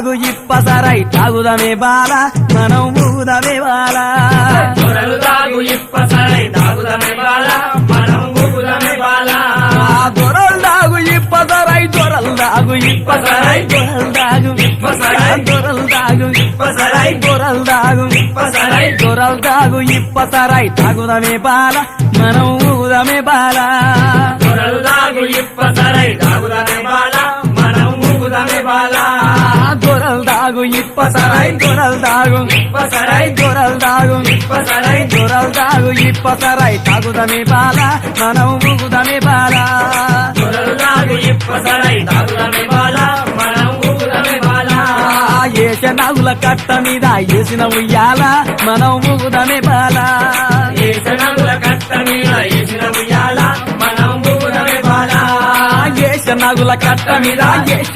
దాగు ఇప్పసరై తాగుదమే బాల మనం ఊగుదమే బాల దొరలు దాగు ఇప్పసరై తాగుదమే బాల మనం ఊగుదమే బాల దొరలు దాగు ఇప్పసరై దొరలు దాగు ఇప్పసరై దొరలు దాగు ఇప్పసరై దొరలు దాగు ఇప్పసరై దొరలు దాగు ఇప్పసరై దొరలు దాగు ఇప్పసరై తాగుదమే బాల మనం ఊగుదమే బాల దొరలు దాగు ఇప్పసరై తాగుదమే బాల మనం ఊగుదమే బాల దొరలు దాగు ఇప్పసరై దొరలు దాగు ఇప్పసరై దొరలు దాగు ఇప్పసరై దొరలు దాగు ఇప్పసరై తాగుదమే బాల మనం ఊగుదమే బాల దొరలు దాగు ఇప్పసరై తాగుదమే బాల మనం ఊగుదమే బాల ఏష నాగుల కట్ట మీద ఏసిన ఉయ్యాల మనం ఊగుదమే బాల ఏసనగుల కట్ట మీద ఏసిన ఉయ్యాల మనం ఊగుదమే బాల ఏష నాగుల కట్ట మీద ఏష